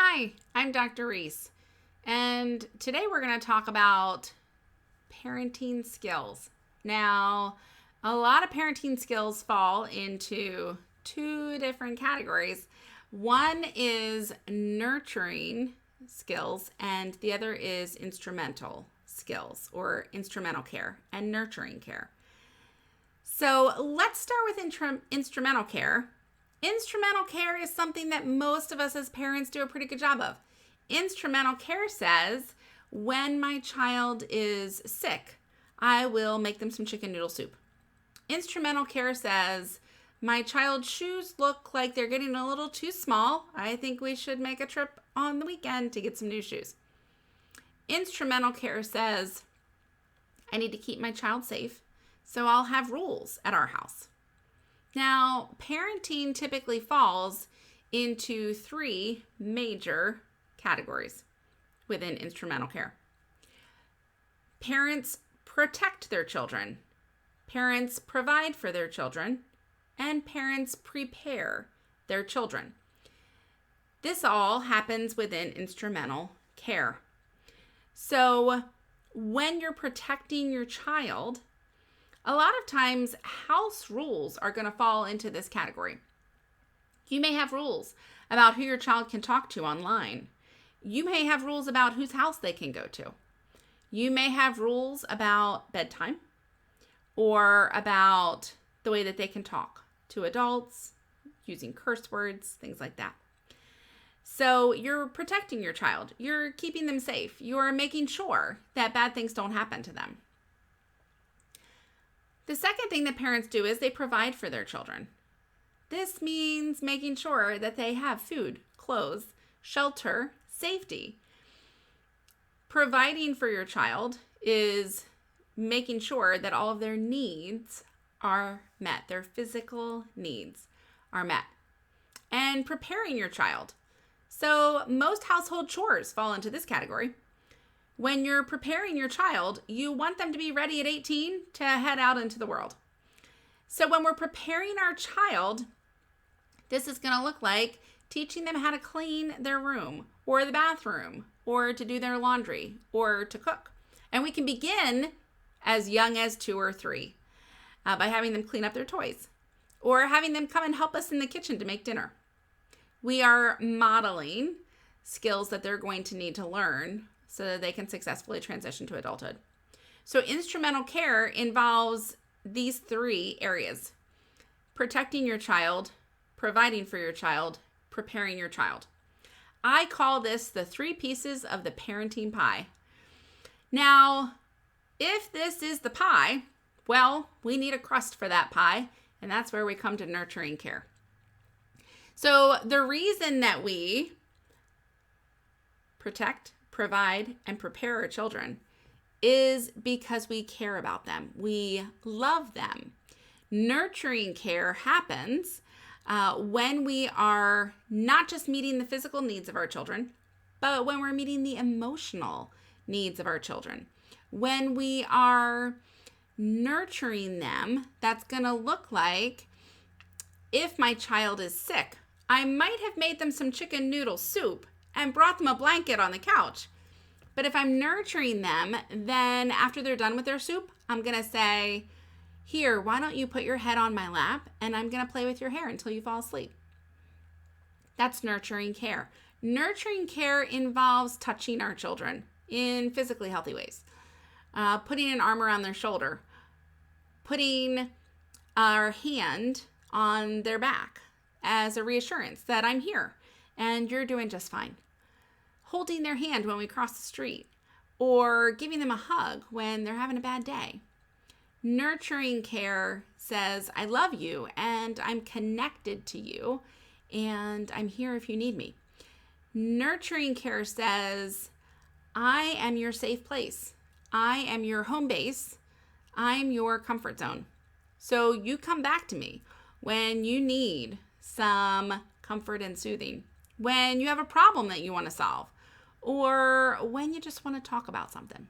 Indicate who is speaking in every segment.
Speaker 1: Hi, I'm Dr. Reese, and today we're going to talk about parenting skills. Now, a lot of parenting skills fall into two different categories. One is nurturing skills, and the other is instrumental skills or instrumental care and nurturing care. So let's start with instrumental care. Instrumental care is something that most of us as parents do a pretty good job of. Instrumental care says, when my child is sick, I will make them some chicken noodle soup. Instrumental care says, my child's shoes look like they're getting a little too small. I think we should make a trip on the weekend to get some new shoes. Instrumental care says, I need to keep my child safe, so I'll have rules at our house. Now, parenting typically falls into three major categories within instrumental care. Parents protect their children, parents provide for their children, and parents prepare their children. This all happens within instrumental care. So, when you're protecting your child, a lot of times, house rules are going to fall into this category. You may have rules about who your child can talk to online. You may have rules about whose house they can go to. You may have rules about bedtime or about the way that they can talk to adults, using curse words, things like that. So you're protecting your child. You're keeping them safe. You're making sure that bad things don't happen to them. The second thing that parents do is they provide for their children. This means making sure that they have food, clothes, shelter, safety. Providing for your child is making sure that all of their needs are met. Their physical needs are met. And preparing your child. So most household chores fall into this category. When you're preparing your child, you want them to be ready at 18 to head out into the world. So when we're preparing our child, this is going to look like teaching them how to clean their room or the bathroom or to do their laundry or to cook. And we can begin as young as 2 or 3 by having them clean up their toys or having them come and help us in the kitchen to make dinner. We are modeling skills that they're going to need to learn so that they can successfully transition to adulthood. So instrumental care involves these 3 areas: protecting your child, providing for your child, preparing your child. I call this the 3 pieces of the parenting pie. Now, if this is the pie, well, we need a crust for that pie, and that's where we come to nurturing care. So the reason that we protect, provide, and prepare our children is because we care about them. We love them. Nurturing care happens when we are not just meeting the physical needs of our children, but when we're meeting the emotional needs of our children. When we are nurturing them, that's going to look like, if my child is sick, I might have made them some chicken noodle soup and brought them a blanket on the couch. But if I'm nurturing them, then after they're done with their soup, I'm going to say, here, why don't you put your head on my lap and I'm going to play with your hair until you fall asleep. That's nurturing care. Nurturing care involves touching our children in physically healthy ways. Putting an arm around their shoulder. Putting our hand on their back as a reassurance that I'm here and you're doing just fine. Holding their hand when we cross the street, or giving them a hug when they're having a bad day. Nurturing care says, I love you and I'm connected to you and I'm here if you need me. Nurturing care says, I am your safe place. I am your home base. I'm your comfort zone. So you come back to me when you need some comfort and soothing, when you have a problem that you want to solve, or when you just want to talk about something.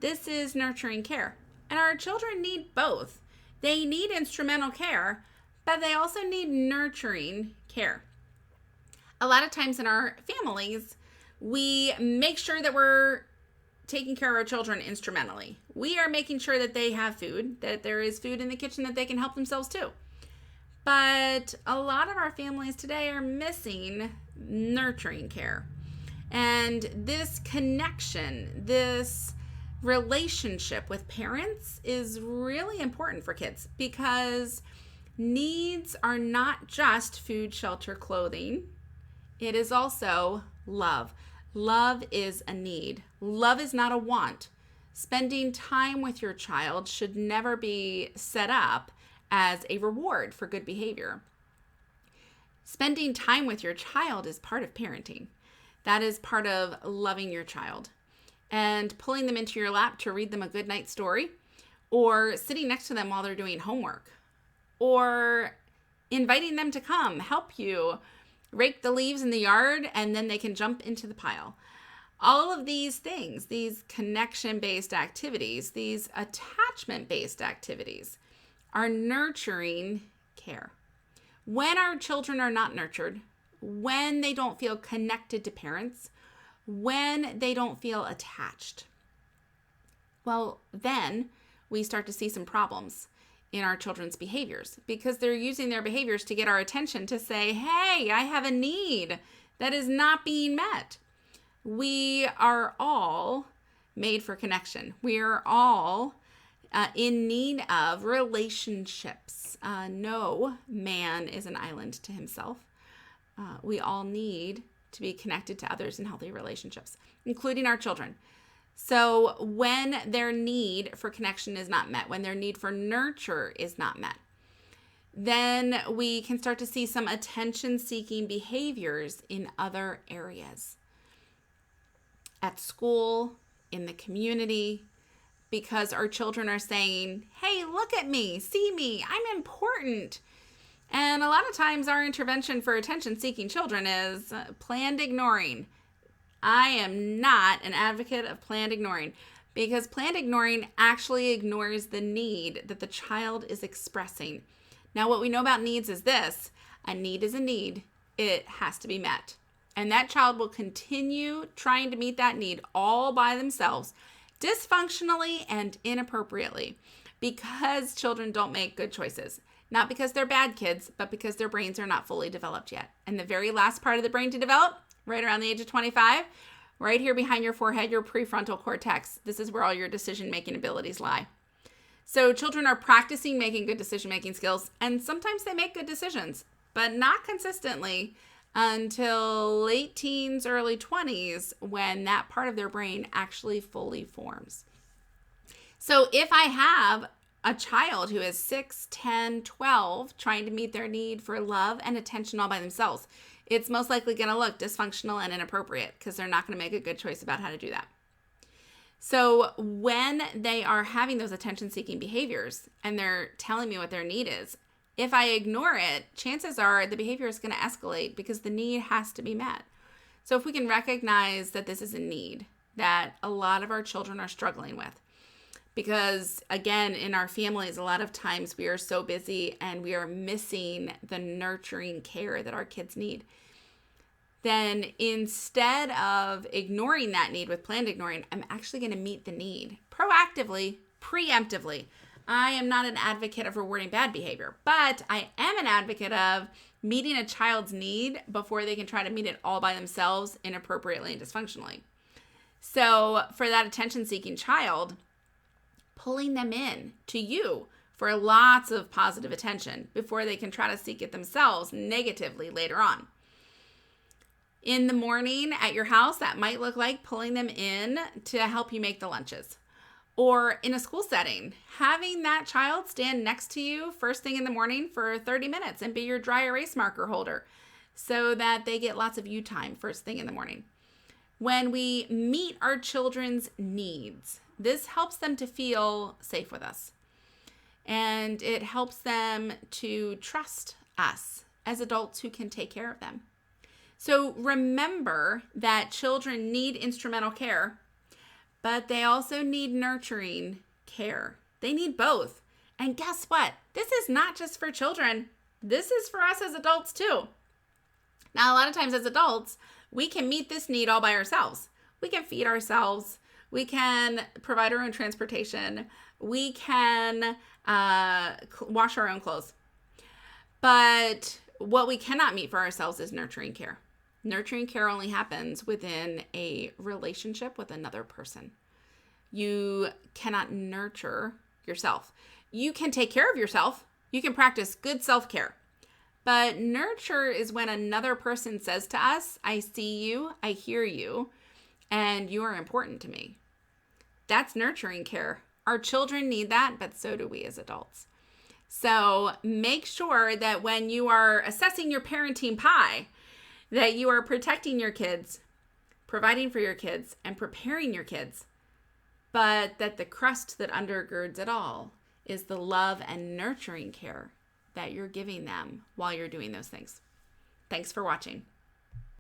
Speaker 1: This is nurturing care. And our children need both. They need instrumental care, but they also need nurturing care. A lot of times in our families, we make sure that we're taking care of our children instrumentally. We are making sure that they have food, that there is food in the kitchen that they can help themselves too. But a lot of our families today are missing nurturing care. And this connection, this relationship with parents is really important for kids, because needs are not just food, shelter, clothing. It is also love. Love is a need. Love is not a want. Spending time with your child should never be set up as a reward for good behavior. Spending time with your child is part of parenting. That is part of loving your child. And pulling them into your lap to read them a good night story, or sitting next to them while they're doing homework, or inviting them to come help you rake the leaves in the yard, and then they can jump into the pile. All of these things, these connection-based activities, these attachment-based activities, are nurturing care. When our children are not nurtured, when they don't feel connected to parents, when they don't feel attached, well, then we start to see some problems in our children's behaviors, because they're using their behaviors to get our attention, to say, hey, I have a need that is not being met. We are all made for connection. We are all in need of relationships. No man is an island to himself. We all need to be connected to others in healthy relationships, including our children. So when their need for connection is not met, when their need for nurture is not met, then we can start to see some attention-seeking behaviors in other areas. At school, in the community, because our children are saying, hey, look at me, see me, I'm important. And a lot of times our intervention for attention-seeking children is planned ignoring. I am not an advocate of planned ignoring, because planned ignoring actually ignores the need that the child is expressing. Now, what we know about needs is this: a need is a need. It has to be met. And that child will continue trying to meet that need all by themselves, dysfunctionally and inappropriately, because children don't make good choices. Not because they're bad kids, but because their brains are not fully developed yet. And the very last part of the brain to develop, right around the age of 25, right here behind your forehead, your prefrontal cortex. This is where all your decision-making abilities lie. So children are practicing making good decision-making skills, and sometimes they make good decisions, but not consistently until late teens, early 20s, when that part of their brain actually fully forms. So if I have a child who is 6, 10, 12, trying to meet their need for love and attention all by themselves, it's most likely going to look dysfunctional and inappropriate, because they're not going to make a good choice about how to do that. So when they are having those attention-seeking behaviors and they're telling me what their need is, if I ignore it, chances are the behavior is going to escalate, because the need has to be met. So if we can recognize that this is a need that a lot of our children are struggling with, because again, in our families, a lot of times we are so busy and we are missing the nurturing care that our kids need, then instead of ignoring that need with planned ignoring, I'm actually going to meet the need proactively, preemptively. I am not an advocate of rewarding bad behavior, but I am an advocate of meeting a child's need before they can try to meet it all by themselves, inappropriately and dysfunctionally. So for that attention-seeking child, pulling them in to you for lots of positive attention before they can try to seek it themselves negatively later on. In the morning at your house, that might look like pulling them in to help you make the lunches. Or in a school setting, having that child stand next to you first thing in the morning for 30 minutes and be your dry erase marker holder, so that they get lots of you time first thing in the morning. When we meet our children's needs, this helps them to feel safe with us. And it helps them to trust us as adults who can take care of them. So remember that children need instrumental care, but they also need nurturing care. They need both. And guess what? This is not just for children. This is for us as adults too. Now, a lot of times as adults, we can meet this need all by ourselves. We can feed ourselves. We can provide our own transportation. We can wash our own clothes. But what we cannot meet for ourselves is nurturing care. Nurturing care only happens within a relationship with another person. You cannot nurture yourself. You can take care of yourself. You can practice good self-care. But nurture is when another person says to us, I see you, I hear you, and you are important to me. That's nurturing care. Our children need that, but so do we as adults. So make sure that when you are assessing your parenting pie, that you are protecting your kids, providing for your kids, and preparing your kids, but that the crust that undergirds it all is the love and nurturing care that you're giving them while you're doing those things. Thanks for watching.